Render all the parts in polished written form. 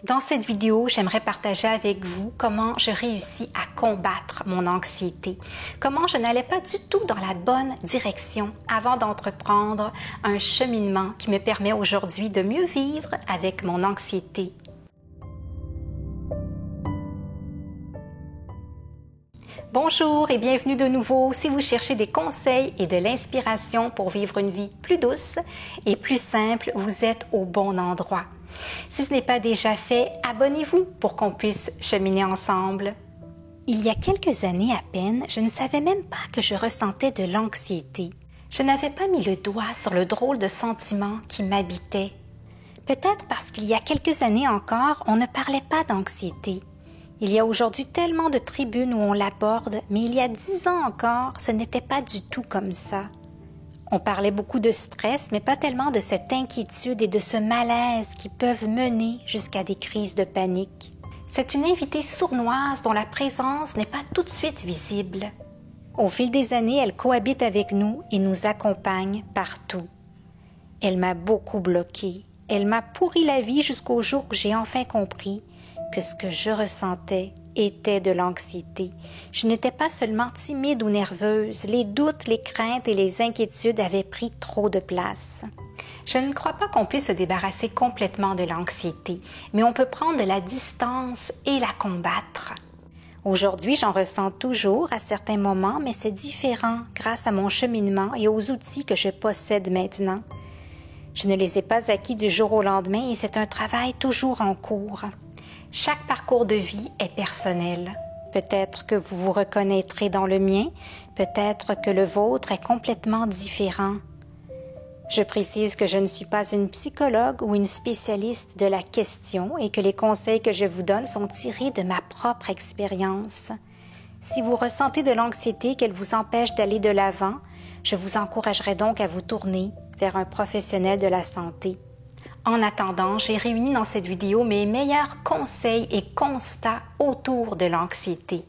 Dans cette vidéo, j'aimerais partager avec vous comment je réussis à combattre mon anxiété, comment je n'allais pas du tout dans la bonne direction avant d'entreprendre un cheminement qui me permet aujourd'hui de mieux vivre avec mon anxiété. Bonjour et bienvenue de nouveau si vous cherchez des conseils et de l'inspiration pour vivre une vie plus douce et plus simple, vous êtes au bon endroit. Si ce n'est pas déjà fait, abonnez-vous pour qu'on puisse cheminer ensemble. Il y a quelques années à peine, je ne savais même pas que je ressentais de l'anxiété. Je n'avais pas mis le doigt sur le drôle de sentiment qui m'habitait. Peut-être parce qu'il y a quelques années encore, on ne parlait pas d'anxiété. Il y a aujourd'hui tellement de tribunes où on l'aborde, mais il y a 10 ans encore, ce n'était pas du tout comme ça. On parlait beaucoup de stress, mais pas tellement de cette inquiétude et de ce malaise qui peuvent mener jusqu'à des crises de panique. C'est une invitée sournoise dont la présence n'est pas tout de suite visible. Au fil des années, elle cohabite avec nous et nous accompagne partout. Elle m'a beaucoup bloquée. Elle m'a pourri la vie jusqu'au jour où j'ai enfin compris que ce que je ressentais était de l'anxiété. Je n'étais pas seulement timide ou nerveuse, les doutes, les craintes et les inquiétudes avaient pris trop de place. Je ne crois pas qu'on puisse se débarrasser complètement de l'anxiété, mais on peut prendre de la distance et la combattre. Aujourd'hui, j'en ressens toujours à certains moments, mais c'est différent grâce à mon cheminement et aux outils que je possède maintenant. Je ne les ai pas acquis du jour au lendemain et c'est un travail toujours en cours. Chaque parcours de vie est personnel. Peut-être que vous vous reconnaîtrez dans le mien, peut-être que le vôtre est complètement différent. Je précise que je ne suis pas une psychologue ou une spécialiste de la question et que les conseils que je vous donne sont tirés de ma propre expérience. Si vous ressentez de l'anxiété qu'elle vous empêche d'aller de l'avant, je vous encouragerai donc à vous tourner vers un professionnel de la santé. En attendant, j'ai réuni dans cette vidéo mes meilleurs conseils et constats autour de l'anxiété.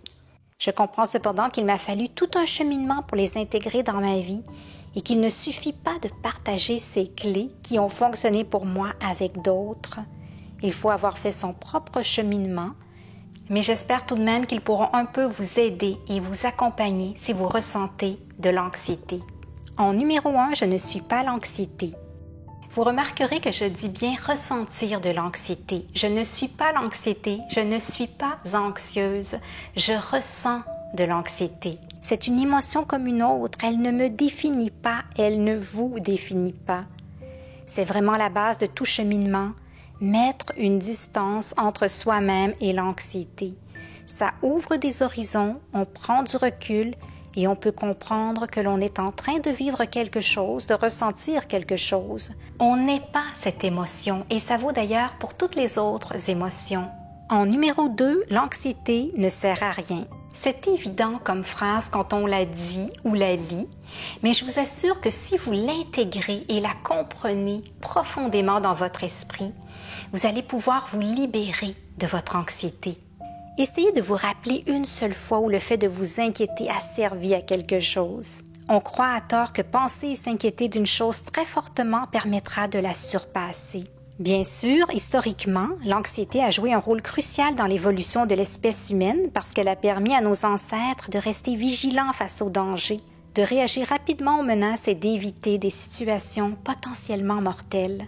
Je comprends cependant qu'il m'a fallu tout un cheminement pour les intégrer dans ma vie et qu'il ne suffit pas de partager ces clés qui ont fonctionné pour moi avec d'autres. Il faut avoir fait son propre cheminement, mais j'espère tout de même qu'ils pourront un peu vous aider et vous accompagner si vous ressentez de l'anxiété. En numéro 1, je ne suis pas l'anxiété. Vous remarquerez que je dis bien ressentir de l'anxiété. Je ne suis pas l'anxiété, je ne suis pas anxieuse, je ressens de l'anxiété. C'est une émotion comme une autre, elle ne me définit pas, elle ne vous définit pas. C'est vraiment la base de tout cheminement, mettre une distance entre soi-même et l'anxiété. Ça ouvre des horizons, on prend du recul et on peut comprendre que l'on est en train de vivre quelque chose, de ressentir quelque chose. On n'est pas cette émotion et ça vaut d'ailleurs pour toutes les autres émotions. En numéro 2, l'anxiété ne sert à rien. C'est évident comme phrase quand on la dit ou la lit, mais je vous assure que si vous l'intégrez et la comprenez profondément dans votre esprit, vous allez pouvoir vous libérer de votre anxiété. Essayez de vous rappeler une seule fois où le fait de vous inquiéter a servi à quelque chose. On croit à tort que penser et s'inquiéter d'une chose très fortement permettra de la surpasser. Bien sûr, historiquement, l'anxiété a joué un rôle crucial dans l'évolution de l'espèce humaine parce qu'elle a permis à nos ancêtres de rester vigilants face aux dangers, de réagir rapidement aux menaces et d'éviter des situations potentiellement mortelles.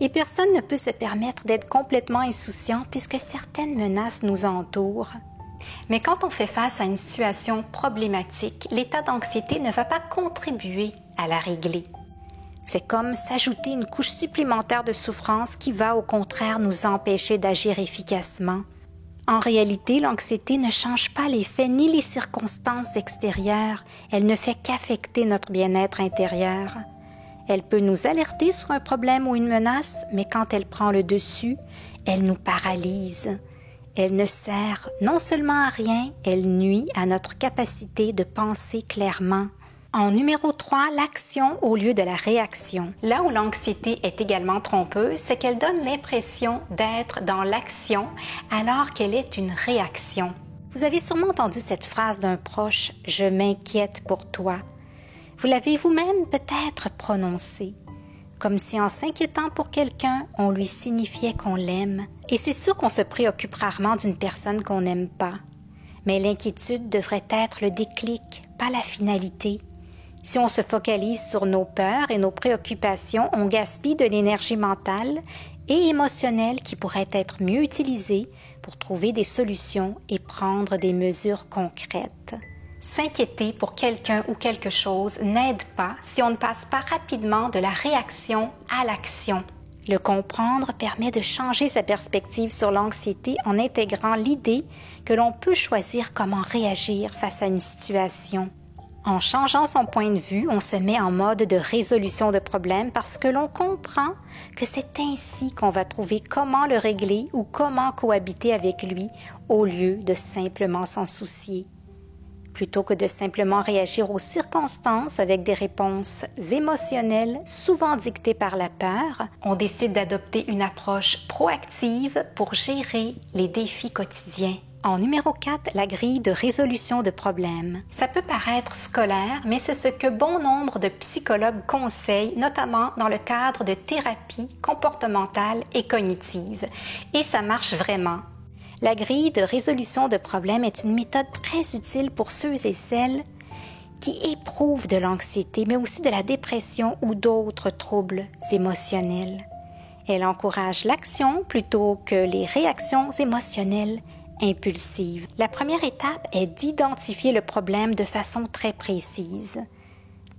Et personne ne peut se permettre d'être complètement insouciant puisque certaines menaces nous entourent. Mais quand on fait face à une situation problématique, l'état d'anxiété ne va pas contribuer à la régler. C'est comme s'ajouter une couche supplémentaire de souffrance qui va au contraire nous empêcher d'agir efficacement. En réalité, l'anxiété ne change pas les faits ni les circonstances extérieures, elle ne fait qu'affecter notre bien-être intérieur. Elle peut nous alerter sur un problème ou une menace, mais quand elle prend le dessus, elle nous paralyse. Elle ne sert non seulement à rien, elle nuit à notre capacité de penser clairement. En numéro 3, l'action au lieu de la réaction. Là où l'anxiété est également trompeuse, c'est qu'elle donne l'impression d'être dans l'action alors qu'elle est une réaction. Vous avez sûrement entendu cette phrase d'un proche « Je m'inquiète pour toi ». Vous l'avez vous-même peut-être prononcée, comme si en s'inquiétant pour quelqu'un, on lui signifiait qu'on l'aime Et c'est sûr qu'on se préoccupe rarement d'une personne qu'on n'aime pas. Mais l'inquiétude devrait être le déclic, pas la finalité. Si on se focalise sur nos peurs et nos préoccupations, on gaspille de l'énergie mentale et émotionnelle qui pourrait être mieux utilisée pour trouver des solutions et prendre des mesures concrètes. S'inquiéter pour quelqu'un ou quelque chose n'aide pas si on ne passe pas rapidement de la réaction à l'action. Le comprendre permet de changer sa perspective sur l'anxiété en intégrant l'idée que l'on peut choisir comment réagir face à une situation. En changeant son point de vue, on se met en mode de résolution de problème parce que l'on comprend que c'est ainsi qu'on va trouver comment le régler ou comment cohabiter avec lui au lieu de simplement s'en soucier. Plutôt que de simplement réagir aux circonstances avec des réponses émotionnelles souvent dictées par la peur, on décide d'adopter une approche proactive pour gérer les défis quotidiens. En numéro 4, la grille de résolution de problèmes. Ça peut paraître scolaire, mais c'est ce que bon nombre de psychologues conseillent, notamment dans le cadre de thérapie comportementale et cognitive. Et ça marche vraiment. La grille de résolution de problèmes est une méthode très utile pour ceux et celles qui éprouvent de l'anxiété, mais aussi de la dépression ou d'autres troubles émotionnels. Elle encourage l'action plutôt que les réactions émotionnelles impulsives. La première étape est d'identifier le problème de façon très précise.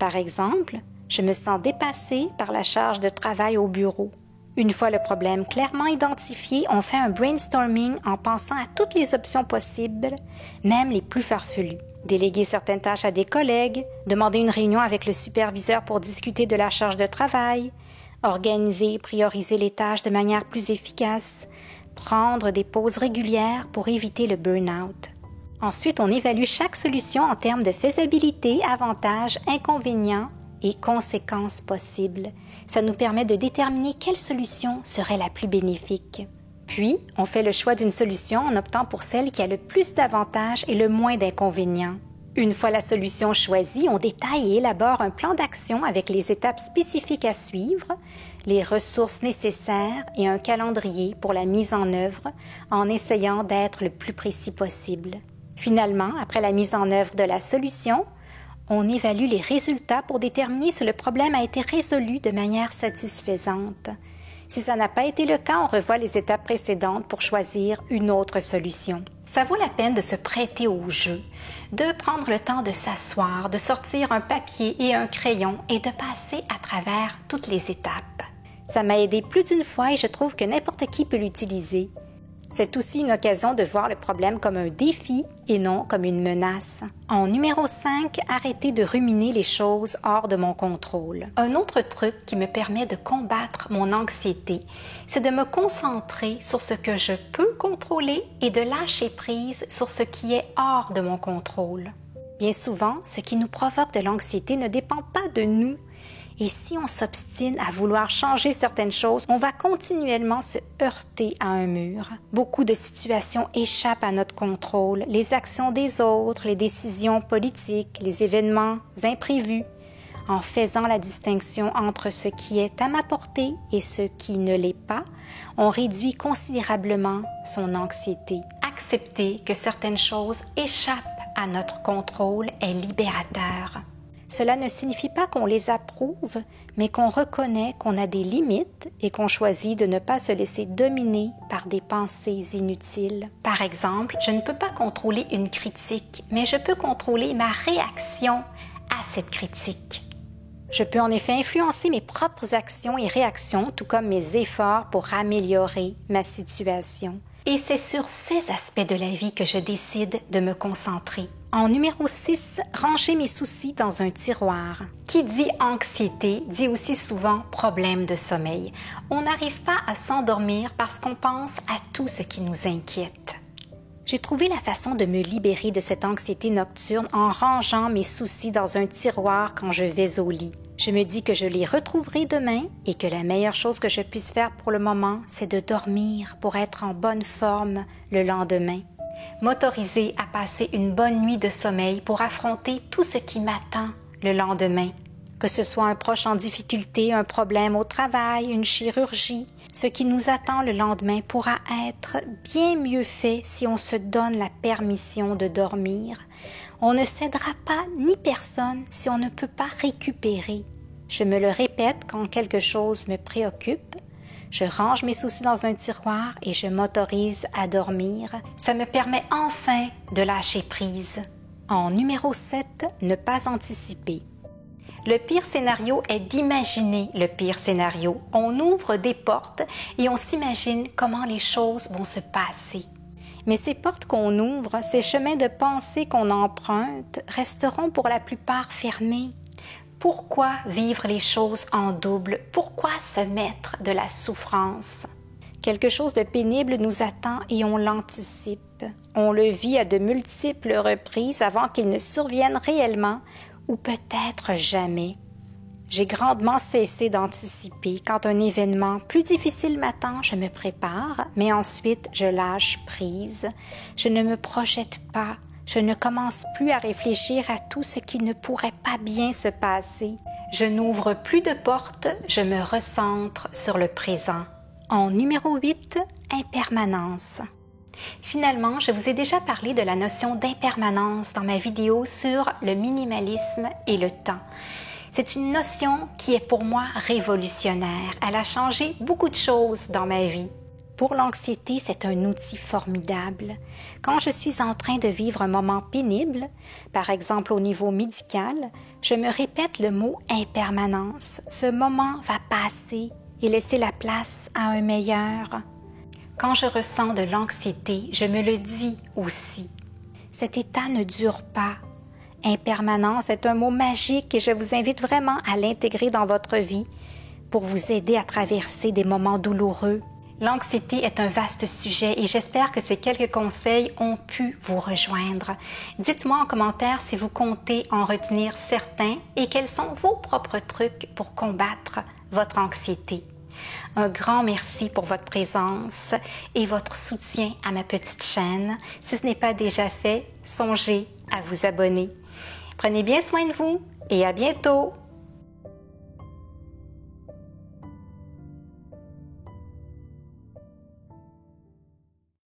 Par exemple, je me sens dépassée par la charge de travail au bureau. Une fois le problème clairement identifié, on fait un brainstorming en pensant à toutes les options possibles, même les plus farfelues. Déléguer certaines tâches à des collègues, demander une réunion avec le superviseur pour discuter de la charge de travail, organiser et prioriser les tâches de manière plus efficace, prendre des pauses régulières pour éviter le burn-out. Ensuite, on évalue chaque solution en termes de faisabilité, avantages, inconvénients et conséquences possibles. Ça nous permet de déterminer quelle solution serait la plus bénéfique. Puis, on fait le choix d'une solution en optant pour celle qui a le plus d'avantages et le moins d'inconvénients. Une fois la solution choisie, on détaille et élabore un plan d'action avec les étapes spécifiques à suivre, les ressources nécessaires et un calendrier pour la mise en œuvre en essayant d'être le plus précis possible. Finalement, après la mise en œuvre de la solution, on évalue les résultats pour déterminer si le problème a été résolu de manière satisfaisante. Si ça n'a pas été le cas, on revoit les étapes précédentes pour choisir une autre solution. Ça vaut la peine de se prêter au jeu, de prendre le temps de s'asseoir, de sortir un papier et un crayon et de passer à travers toutes les étapes. Ça m'a aidé plus d'une fois et je trouve que n'importe qui peut l'utiliser. C'est aussi une occasion de voir le problème comme un défi et non comme une menace. En numéro 5, arrêter de ruminer les choses hors de mon contrôle. Un autre truc qui me permet de combattre mon anxiété, c'est de me concentrer sur ce que je peux contrôler et de lâcher prise sur ce qui est hors de mon contrôle. Bien souvent, ce qui nous provoque de l'anxiété ne dépend pas de nous. Et si on s'obstine à vouloir changer certaines choses, on va continuellement se heurter à un mur. Beaucoup de situations échappent à notre contrôle, les actions des autres, les décisions politiques, les événements imprévus. En faisant la distinction entre ce qui est à ma portée et ce qui ne l'est pas, on réduit considérablement son anxiété. Accepter que certaines choses échappent à notre contrôle est libérateur. Cela ne signifie pas qu'on les approuve, mais qu'on reconnaît qu'on a des limites et qu'on choisit de ne pas se laisser dominer par des pensées inutiles. Par exemple, je ne peux pas contrôler une critique, mais je peux contrôler ma réaction à cette critique. Je peux en effet influencer mes propres actions et réactions, tout comme mes efforts pour améliorer ma situation. Et c'est sur ces aspects de la vie que je décide de me concentrer. En numéro 6, ranger mes soucis dans un tiroir. Qui dit anxiété dit aussi souvent problème de sommeil. On n'arrive pas à s'endormir parce qu'on pense à tout ce qui nous inquiète. J'ai trouvé la façon de me libérer de cette anxiété nocturne en rangeant mes soucis dans un tiroir quand je vais au lit. Je me dis que je les retrouverai demain et que la meilleure chose que je puisse faire pour le moment, c'est de dormir pour être en bonne forme le lendemain. M'autoriser à passer une bonne nuit de sommeil pour affronter tout ce qui m'attend le lendemain. Que ce soit un proche en difficulté, un problème au travail, une chirurgie, Ce qui nous attend le lendemain pourra être bien mieux fait si on se donne la permission de dormir. On ne cédera pas ni personne si on ne peut pas récupérer. Je me le répète quand quelque chose me préoccupe. Je range mes soucis dans un tiroir et je m'autorise à dormir. Ça me permet enfin de lâcher prise. En numéro 7, ne pas anticiper. Le pire scénario est d'imaginer le pire scénario. On ouvre des portes et on s'imagine comment les choses vont se passer. Mais ces portes qu'on ouvre, ces chemins de pensée qu'on emprunte, resteront pour la plupart fermés. Pourquoi vivre les choses en double? Pourquoi se mettre de la souffrance? Quelque chose de pénible nous attend et on l'anticipe. On le vit à de multiples reprises avant qu'il ne survienne réellement ou peut-être jamais. J'ai grandement cessé d'anticiper. Quand un événement plus difficile m'attend, je me prépare, mais ensuite je lâche prise. Je ne me projette pas. Je ne commence plus à réfléchir à tout ce qui ne pourrait pas bien se passer. Je n'ouvre plus de portes, je me recentre sur le présent. En numéro 8, impermanence. Finalement, je vous ai déjà parlé de la notion d'impermanence dans ma vidéo sur le minimalisme et le temps. C'est une notion qui est pour moi révolutionnaire. Elle a changé beaucoup de choses dans ma vie. Pour l'anxiété, c'est un outil formidable. Quand je suis en train de vivre un moment pénible, par exemple au niveau médical, je me répète le mot impermanence. Ce moment va passer et laisser la place à un meilleur. Quand je ressens de l'anxiété, je me le dis aussi. Cet état ne dure pas. Impermanence est un mot magique et je vous invite vraiment à l'intégrer dans votre vie pour vous aider à traverser des moments douloureux. L'anxiété est un vaste sujet et j'espère que ces quelques conseils ont pu vous rejoindre. Dites-moi en commentaire si vous comptez en retenir certains et quels sont vos propres trucs pour combattre votre anxiété. Un grand merci pour votre présence et votre soutien à ma petite chaîne. Si ce n'est pas déjà fait, songez à vous abonner. Prenez bien soin de vous et à bientôt!